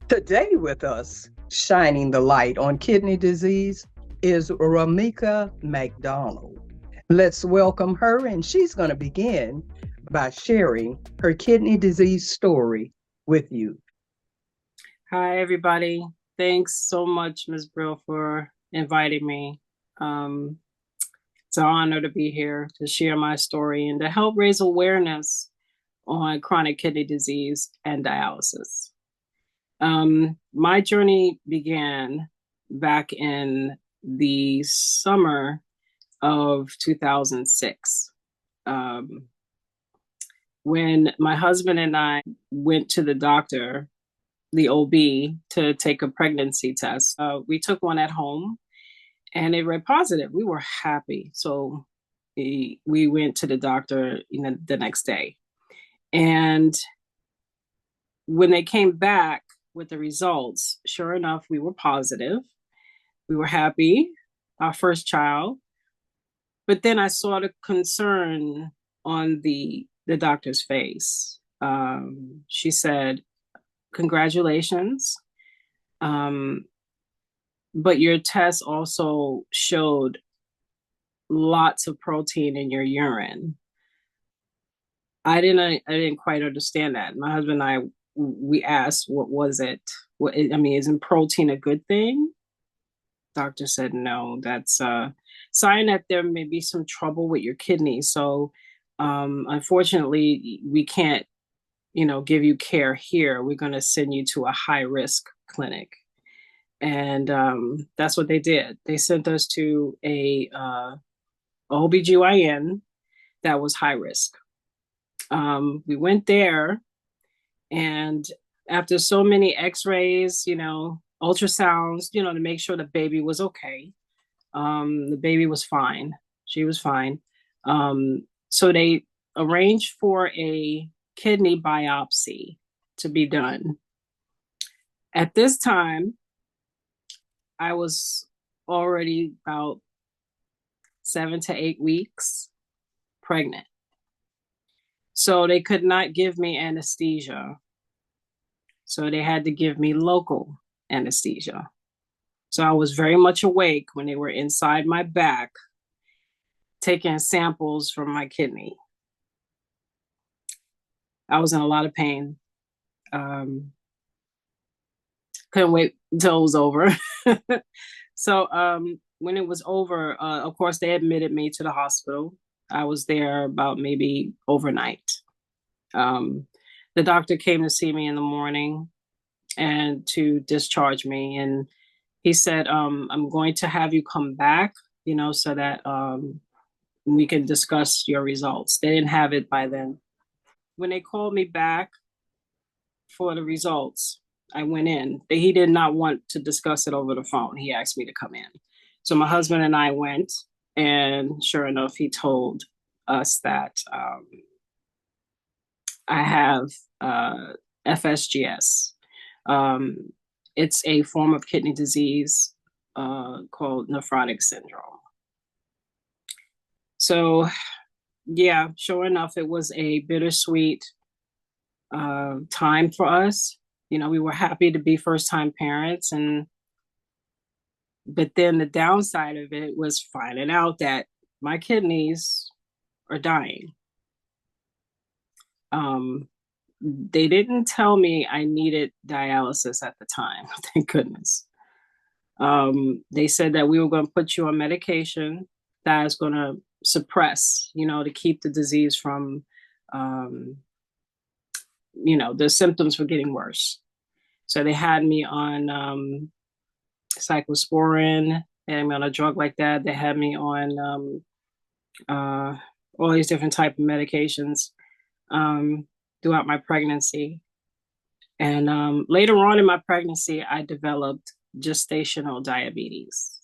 Today with us, shining the light on kidney disease, is Ramieka McDonald. Let's welcome her, and she's going to begin by sharing her kidney disease story with you. Hi, everybody. Thanks so much, Ms. Brill, for inviting me. Um, it's an honor to be here to share my story and to help raise awareness on chronic kidney disease and dialysis. My journey began back in the summer of 2006. Um, when my husband and I went to the doctor, the OB, to take a pregnancy test. We took one at home and it read positive. We were happy. So we went to the doctor, the next day. And when they came back with the results, sure enough, we were positive. We were happy, our first child. But then I saw the concern on the doctor's face. She said, "Congratulations. Um, but your test also showed lots of protein in your urine." I didn't quite understand that. My husband and I, we asked, what was it? Isn't protein a good thing? Doctor said, no, that's a sign that there may be some trouble with your kidneys. So unfortunately, we can't, give you care here. We're going to send you to a high risk clinic. And that's what they did. They sent us to a OBGYN that was high risk. We went there, and after so many x-rays, ultrasounds, to make sure the baby was okay. The baby was fine. She was fine. So they arranged for a kidney biopsy to be done. At this time, I was already about 7 to 8 weeks pregnant. So they could not give me anesthesia. So they had to give me local anesthesia. So I was very much awake when they were inside my back, taking samples from my kidney. I was in a lot of pain. Couldn't wait until it was over. So when it was over, of course, they admitted me to the hospital. I was there about maybe overnight. The doctor came to see me in the morning and to discharge me. And he said, I'm going to have you come back, so that we can discuss your results. They didn't have it by then. When they called me back for the results, I went in. He did not want to discuss it over the phone. He asked me to come in. So my husband and I went, and sure enough, he told us that I have FSGS. It's a form of kidney disease called nephrotic syndrome. So, yeah, sure enough, it was a bittersweet time for us. We were happy to be first-time parents, but then the downside of it was finding out that my kidneys are dying. They didn't tell me I needed dialysis at the time, thank goodness. They said that we were going to put you on medication that is going to suppress, to keep the disease from, the symptoms were getting worse. So they had me on cyclosporin. They had me on a drug like that. They had me on all these different type of medications throughout my pregnancy. And later on in my pregnancy, I developed gestational diabetes.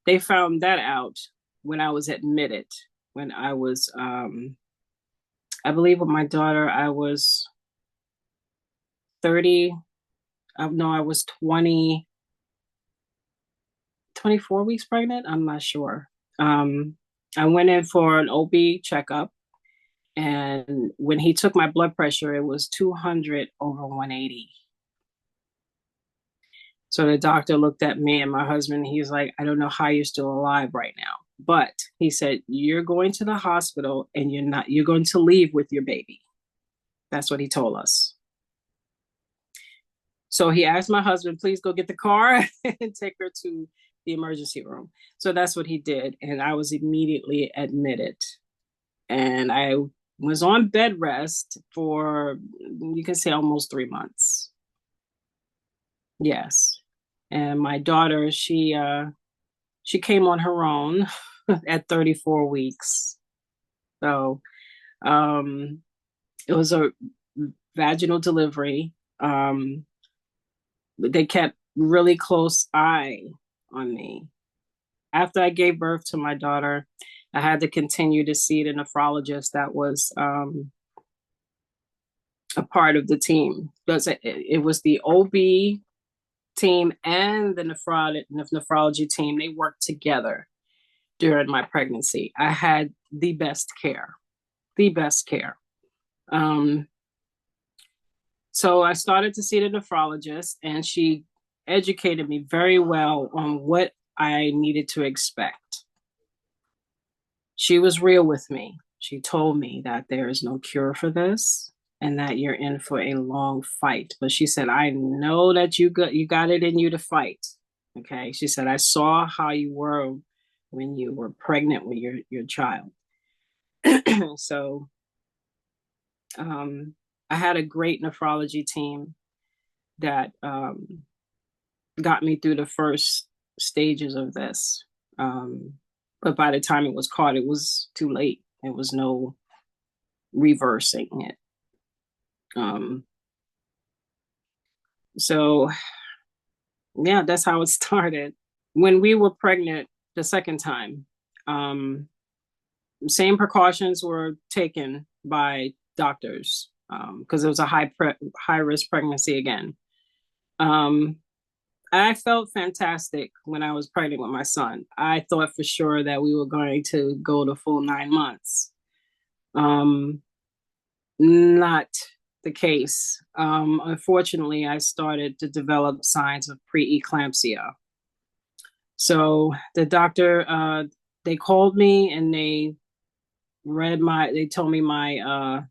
They found that out when I was admitted, when I was, I believe with my daughter, I was 30, no, I was 24 weeks pregnant. I'm not sure. I went in for an OB checkup. And when he took my blood pressure, it was 200 over 180. So the doctor looked at me and my husband. He's like, I don't know how you're still alive right now. But he said, you're going to the hospital and you're going to leave with your baby. That's what he told us. So he asked my husband, please go get the car and take her to the emergency room. So that's what he did. And I was immediately admitted. And I was on bed rest for, you can say, almost 3 months. Yes. And my daughter, she came on her own at 34 weeks. So it was a vaginal delivery. They kept really close eye on me. After I gave birth to my daughter, I had to continue to see the nephrologist that was a part of the team. It was the OB team and the nephrology team. They worked together during my pregnancy. I had the best care, the best care. So I started to see the nephrologist, and she educated me very well on what I needed to expect. She was real with me. She told me that there is no cure for this and that you're in for a long fight. But she said, I know that you got it in you to fight. Okay. She said, I saw how you were when you were pregnant with your child. So I had a great nephrology team that got me through the first stages of this. But by the time it was caught, it was too late. There was no reversing it. So yeah, that's how it started. When we were pregnant the second time, same precautions were taken by doctors because it was a high risk pregnancy again. I felt fantastic when I was pregnant with my son. I thought for sure that we were going to go the full 9 months. Not the case. Unfortunately, I started to develop signs of preeclampsia. So the doctor, they called me and they told me my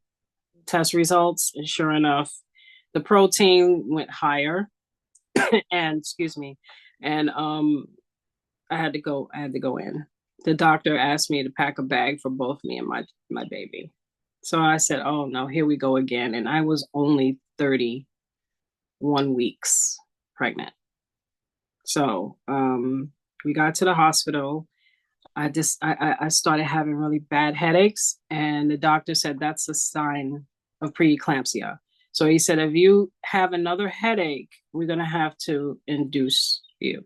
test results, and sure enough, the protein went higher. And excuse me, and I had to go in. The doctor asked me to pack a bag for both me and my baby. So I said, oh no, here we go again. And I was only 31 weeks pregnant. So we got to the hospital. I started having really bad headaches, and the doctor said that's a sign of preeclampsia. So he said, if you have another headache, we're going to have to induce you.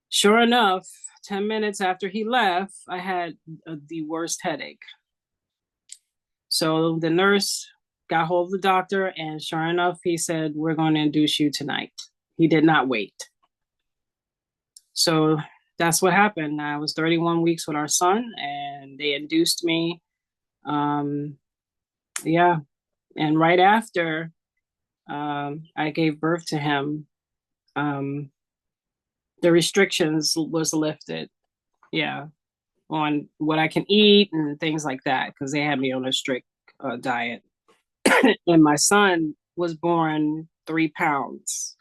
Sure enough, 10 minutes after he left, I had the worst headache. So the nurse got hold of the doctor, and sure enough, he said, we're going to induce you tonight. He did not wait. So that's what happened. I was 31 weeks with our son, and they induced me. Yeah. And right after I gave birth to him, the restrictions was lifted. Yeah. On what I can eat and things like that, because they had me on a strict diet. And my son was born 3 pounds.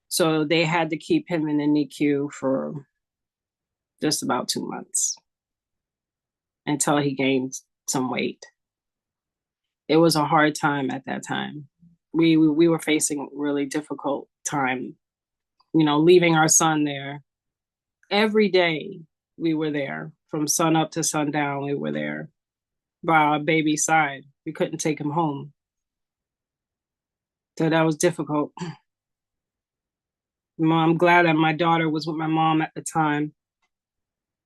So they had to keep him in the NICU for just about 2 months until he gained some weight. It was a hard time at that time. We were facing a really difficult time, leaving our son there. Every day we were there, from sun up to sundown, we were there by our baby's side. We couldn't take him home. So that was difficult. I'm glad that my daughter was with my mom at the time,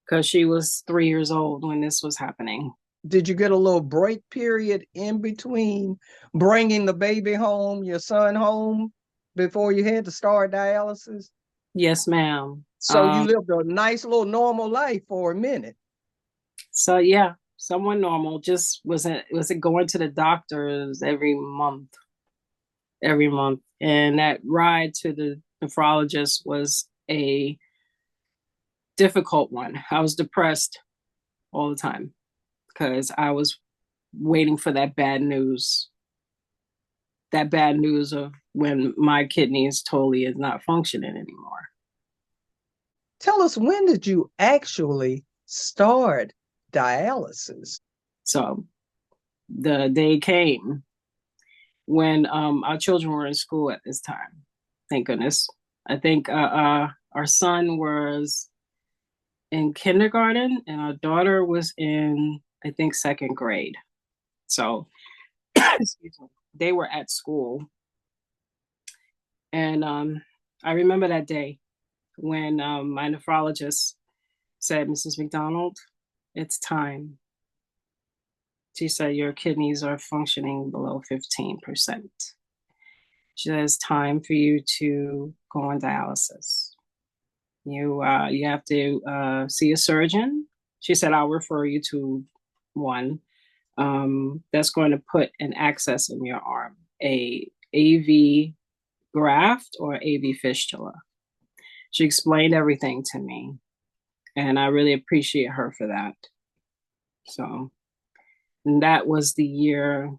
because she was 3 years old when this was happening. Did you get a little break period in between bringing the baby home, your son home, before you had to start dialysis? Yes, ma'am. So you lived a nice little normal life for a minute. So yeah, somewhat normal. Just was it going to the doctors every month, and that ride to the nephrologist was a difficult one. I was depressed all the time because I was waiting for that bad news of when my kidneys totally is not functioning anymore. Tell us, when did you actually start dialysis? So the day came when our children were in school at this time. Thank goodness. I think our son was in kindergarten and our daughter was in, I think, second grade. So excuse me, they were at school. And I remember that day when my nephrologist said, Mrs. McDonald, it's time. She said, your kidneys are functioning below 15%. She said, it's time for you to go on dialysis. You have to see a surgeon. She said, I'll refer you to one that's going to put an access in your arm, a AV graft or AV fistula. She explained everything to me, and I really appreciate her for that. So, and that was the year,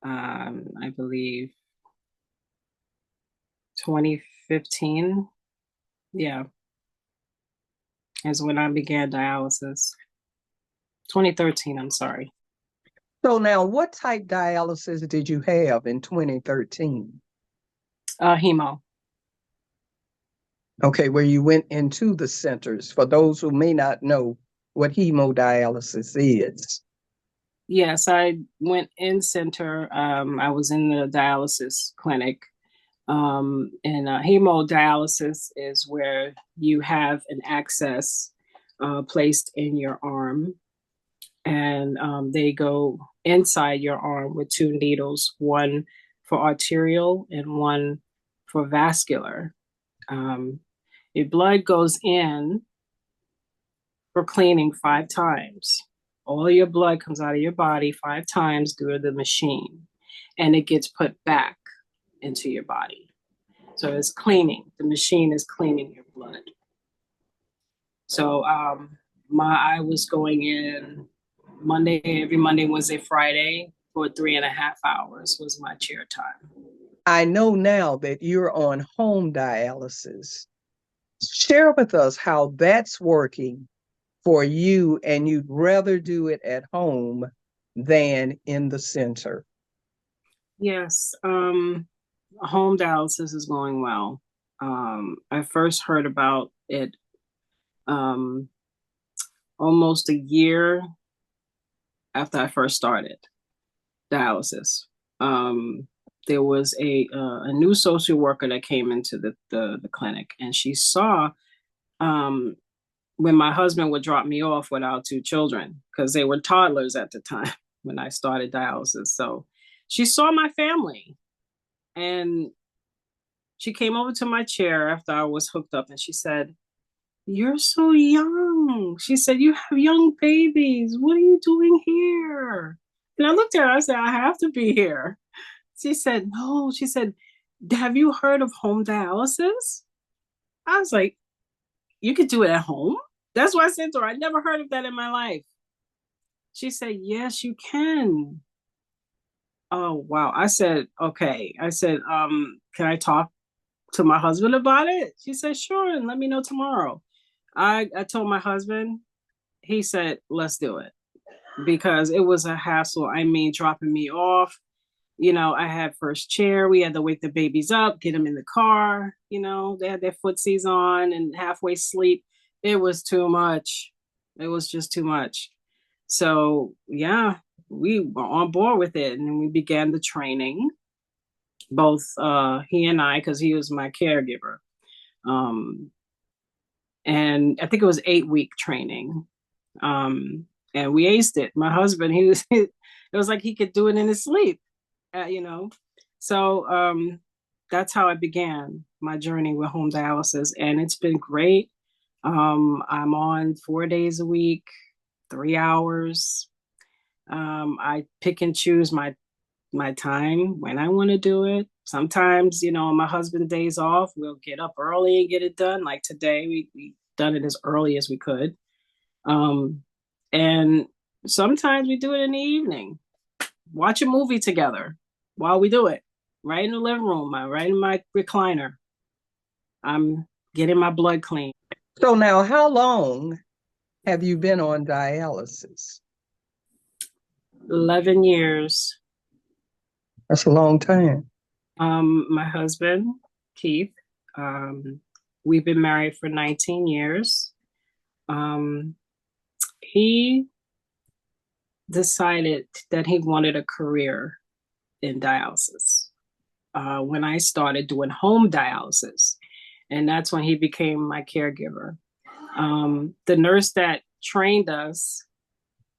I believe, 2015. Yeah, is when I began dialysis. 2013, I'm sorry. So now, what type dialysis did you have in 2013? Hemo. Okay, where you went into the centers. For those who may not know what hemodialysis is. Yes, I went in center. I was in the dialysis clinic. And hemodialysis is where you have an access placed in your arm, and they go inside your arm with two needles, one for arterial and one for vascular. Your blood goes in for cleaning 5 times. All your blood comes out of your body 5 times through the machine, and it gets put back into your body. So it's cleaning. The machine is cleaning your blood. So I was going in every Monday, Wednesday, Friday for 3.5 hours was my chair time. I know now that you're on home dialysis. Share with us how that's working for you, and you'd rather do it at home than in the center. Yes, home dialysis is going well. I first heard about it almost a year after I first started dialysis. There was a new social worker that came into the clinic, and she saw when my husband would drop me off with our 2 children, because they were toddlers at the time when I started dialysis. So she saw my family, and she came over to my chair after I was hooked up, and she said, you're so young. She said, you have young babies. What are you doing here? And I looked at her, I said, I have to be here. She said, no. She said, have you heard of home dialysis? I was like, you could do it at home? That's what I said to her. I never heard of that in my life. She said, yes, you can. Oh, wow. I said, okay. I said, can I talk to my husband about it? She said, sure, and let me know tomorrow. I told my husband, he said, let's do it, because it was a hassle. I mean, dropping me off. I had first chair. We had to wake the babies up, get them in the car. They had their footsies on and halfway sleep. It was too much. It was just too much. So, yeah, we were on board with it. And we began the training, both he and I, because he was my caregiver. And I think it was 8-week training. And we aced it. My husband, it was like he could do it in his sleep. So that's how I began my journey with home dialysis, and it's been great. I'm on 4 days a week, 3 hours. I pick and choose my my time when I want to do it. Sometimes, on my husband's days off, we'll get up early and get it done. Like today, we done it as early as we could. And sometimes we do it in the evening, watch a movie together while we do it, right in the living room, right in my recliner. I'm getting my blood clean. So now, how long have you been on dialysis? 11 years. That's a long time. My husband, Keith, we've been married for 19 years. He decided that he wanted a career in dialysis when I started doing home dialysis. And that's when he became my caregiver. The nurse that trained us,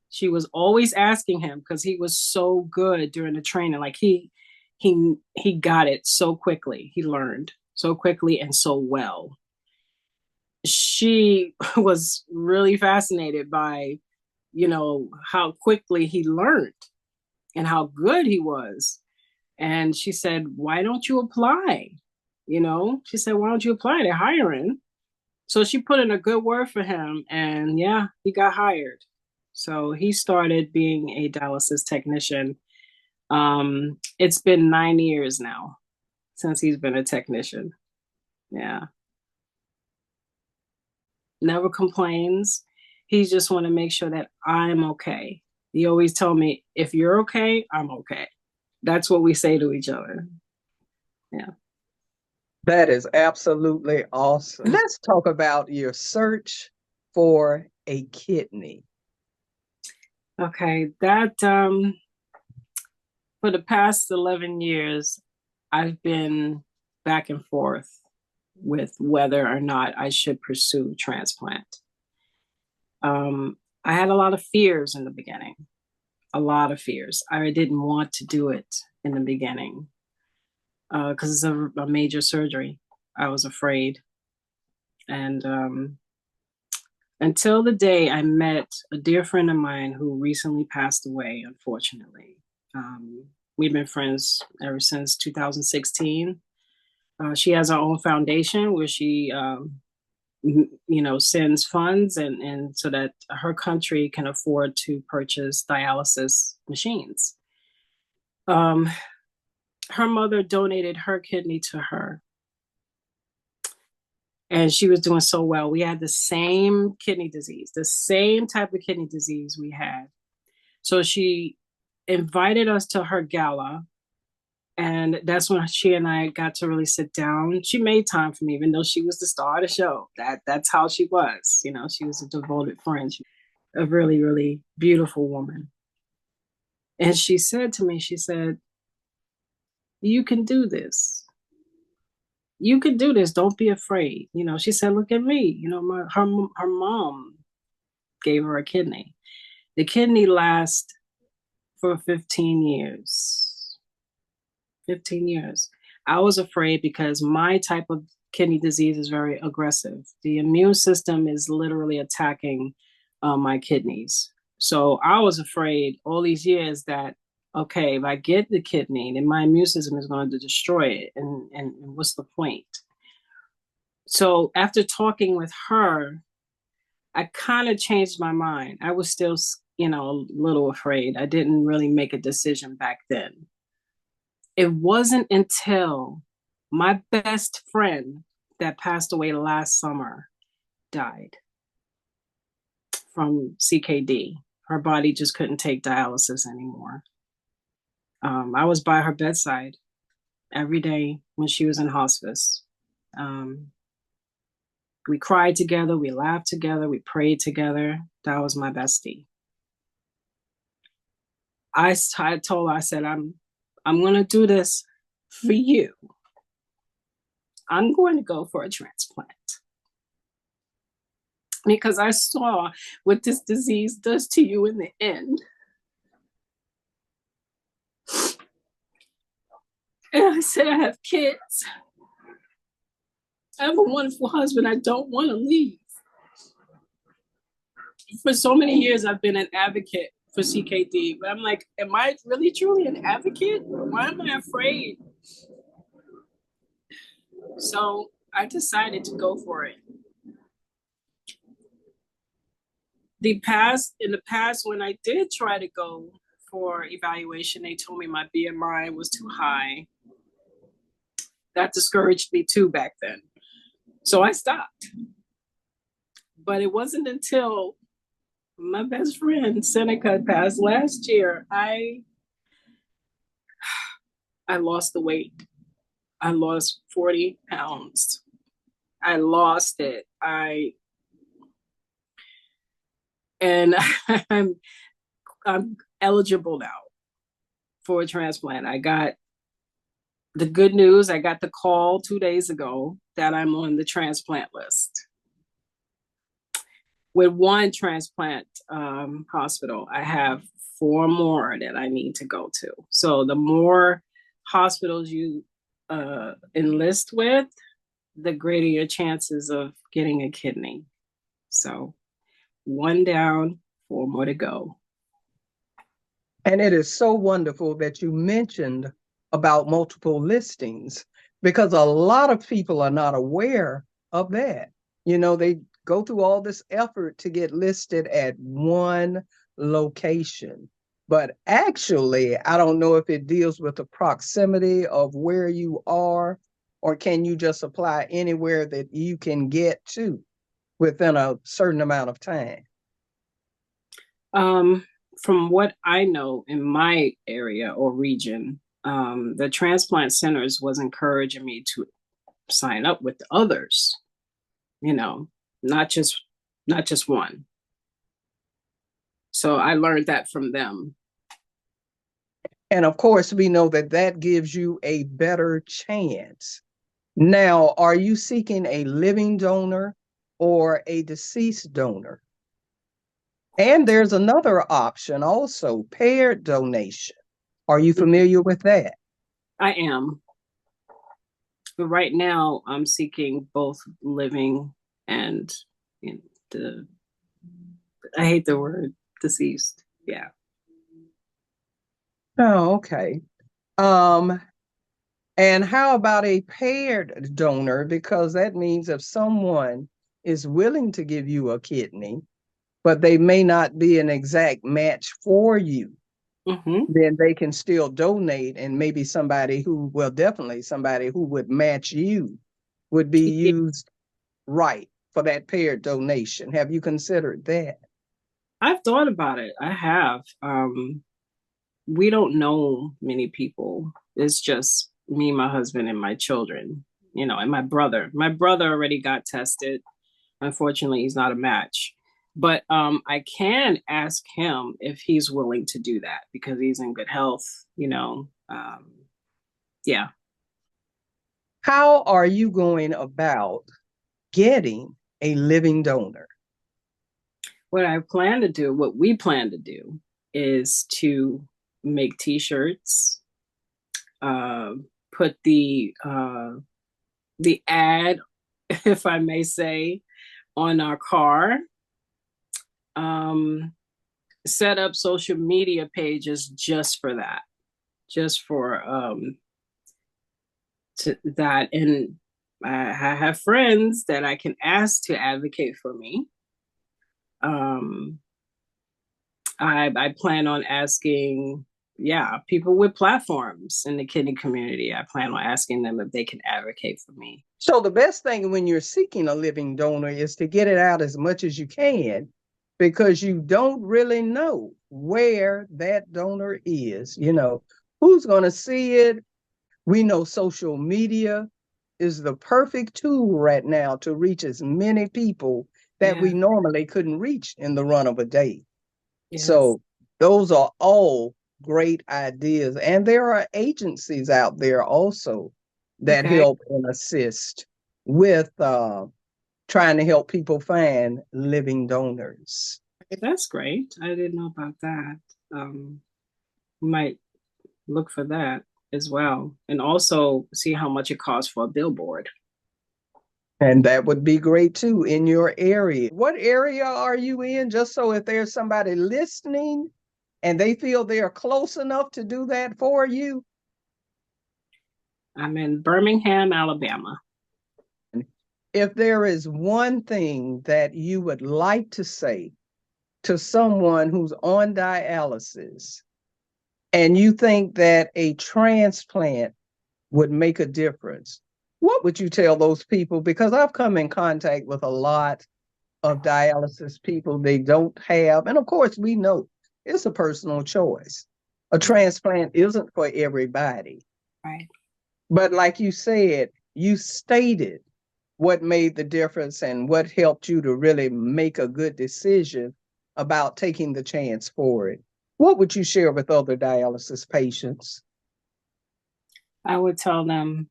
she was always asking him because he was so good during the training. Like he got it so quickly. He learned so quickly and so well. She was really fascinated by, how quickly he learned and how good he was. And she said, why don't you apply? She said, why don't you apply? They're hiring. So she put in a good word for him, and yeah, he got hired. So he started being a dialysis technician. It's been 9 years now since he's been a technician. Yeah. Never complains. He just want to make sure that I'm okay. He always told me, if you're okay, I'm okay. That's what we say to each other. Yeah. That is absolutely awesome. Let's talk about your search for a kidney. Okay, that for the past 11 years, I've been back and forth with whether or not I should pursue transplant. I had a lot of fears in the beginning, a lot of fears. I didn't want to do it in the beginning because it's a major surgery. I was afraid. And until the day I met a dear friend of mine who recently passed away, unfortunately. We've been friends ever since 2016. She has her own foundation where she, sends funds and so that her country can afford to purchase dialysis machines. Her mother donated her kidney to her, and she was doing so well. We had the same kidney disease, the same type of kidney disease we had. So she invited us to her gala. And that's when she and I got to really sit down. She made time for me, even though she was the star of the show. That's how she was. She was a devoted friend, a really, really beautiful woman. And she said to me, she said, you can do this. You can do this. Don't be afraid. She said, look at me. Her mom gave her a kidney. The kidney lasts for 15 years. 15 years. I was afraid because my type of kidney disease is very aggressive. The immune system is literally attacking my kidneys. So I was afraid all these years that, okay, if I get the kidney, then my immune system is going to destroy it. And what's the point? So after talking with her, I kind of changed my mind. I was still, a little afraid. I didn't really make a decision back then. It wasn't until my best friend that passed away last summer died from CKD. Her body just couldn't take dialysis anymore. I was by her bedside every day when she was in hospice. We cried together, we laughed together, we prayed together. That was my bestie. I told her, I said, I'm going to do this for you. I'm going to go for a transplant because I saw what this disease does to you in the end. And I said, I have kids. I have a wonderful husband I don't want to leave. For so many years, I've been an advocate for CKD. But I'm like, am I really truly an advocate? Why am I afraid? So I decided to go for it. In the past, when I did try to go for evaluation, they told me my BMI was too high. That discouraged me too back then. So I stopped. But it wasn't until my best friend Seneca passed last year, I lost the weight. I lost 40 pounds. I lost it. And I'm eligible now for a transplant. I got the good news. I got the call 2 days ago that I'm on the transplant list. With one transplant hospital, I have 4 more that I need to go to. So the more hospitals you enlist with, the greater your chances of getting a kidney. So 1 down, 4 more to go. And it is so wonderful that you mentioned about multiple listings, because a lot of people are not aware of that. You know, they go through all this effort to get listed at one location. But actually, I don't know if it deals with the proximity of where you are, or can you just apply anywhere that you can get to within a certain amount of time? From what I know in my area or region, the transplant centers was encouraging me to sign up with others, you know, not just one. So I learned that from them. And of course, we know that that gives you a better chance. Now, are you seeking a living donor or a deceased donor? And there's another option also, paired donation. Are you familiar with that? I am. But right now, I'm seeking both living and I hate the word deceased. Yeah. Oh, okay. And how about a paired donor? Because that means if someone is willing to give you a kidney, but they may not be an exact match for you, then they can still donate, and maybe definitely somebody who would match you would be used right for that paired donation. Have you considered that? I've thought about it. I have. We don't know many people. It's just me, my husband, and my children, and my brother. My brother already got tested. Unfortunately, he's not a match. But I can ask him if he's willing to do that because he's in good health, yeah. How are you going about getting a living donor? What we plan to do is to make T-shirts, put the ad, if I may say, on our car, set up social media pages just for that, that. And I have friends that I can ask to advocate for me. I plan on asking, people with platforms in the kidney community. I plan on asking them if they can advocate for me. So the best thing when you're seeking a living donor is to get it out as much as you can, because you don't really know where that donor is. Who's going to see it? We know social media is the perfect tool right now to reach as many people that we normally couldn't reach in the run of a day. Yes. So those are all great ideas. And there are agencies out there also that help and assist with trying to help people find living donors. That's great. I didn't know about that. Might look for that as well, and also see how much it costs for a billboard. And that would be great too in your area. What area are you in? Just so if there's somebody listening and they feel they are close enough to do that for you? I'm in Birmingham, Alabama. If there is one thing that you would like to say to someone who's on dialysis and you think that a transplant would make a difference, what would you tell those people? Because I've come in contact with a lot of dialysis people. They don't have, and of course we know it's a personal choice. A transplant isn't for everybody. Right. But like you said, you stated what made the difference and what helped you to really make a good decision about taking the chance for it. What would you share with other dialysis patients? I would tell them,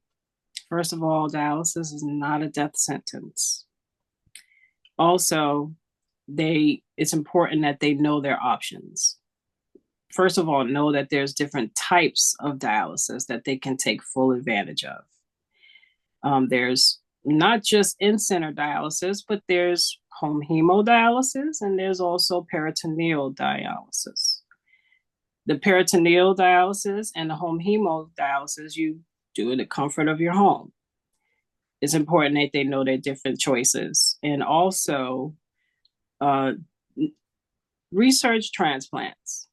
first of all, dialysis is not a death sentence. Also, it's important that they know their options. First of all, know that there's different types of dialysis that they can take full advantage of. There's not just in-center dialysis, but there's home hemodialysis, and there's also peritoneal dialysis. The peritoneal dialysis and the home hemodialysis you do in the comfort of your home. It's important that they know their different choices. And also, research transplants.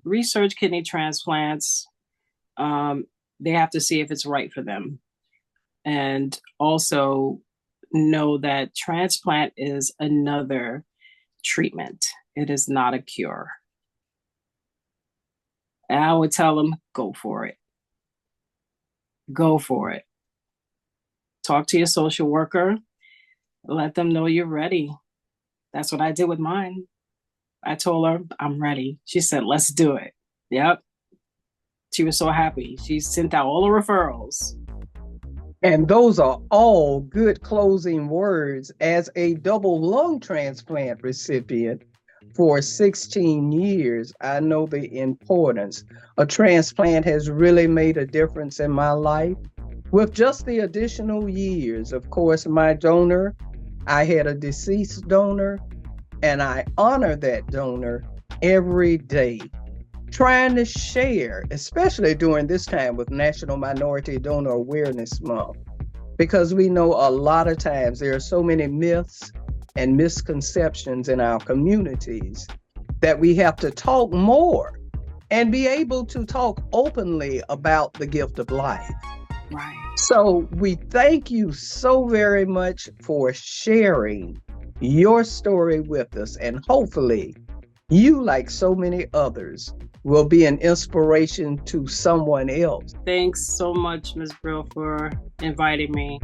Research kidney transplants. They have to see if it's right for them. And also know that transplant is another treatment. It is not a cure. And I would tell them, go for it. Go for it. Talk to your social worker. Let them know you're ready. That's what I did with mine. I told her, I'm ready. She said, let's do it. Yep. She was so happy. She sent out all the referrals. And those are all good closing words. As a double lung transplant recipient for 16 years, I know the importance. A transplant has really made a difference in my life. With just the additional years, of course, my donor, I had a deceased donor, and I honor that donor every day. Trying to share, especially during this time with National Minority Donor Awareness Month, because we know a lot of times there are so many myths and misconceptions in our communities that we have to talk more and be able to talk openly about the gift of life. Right. So we thank you so very much for sharing your story with us, and hopefully you, like so many others, will be an inspiration to someone else. Thanks so much, Ms. Brill, for inviting me.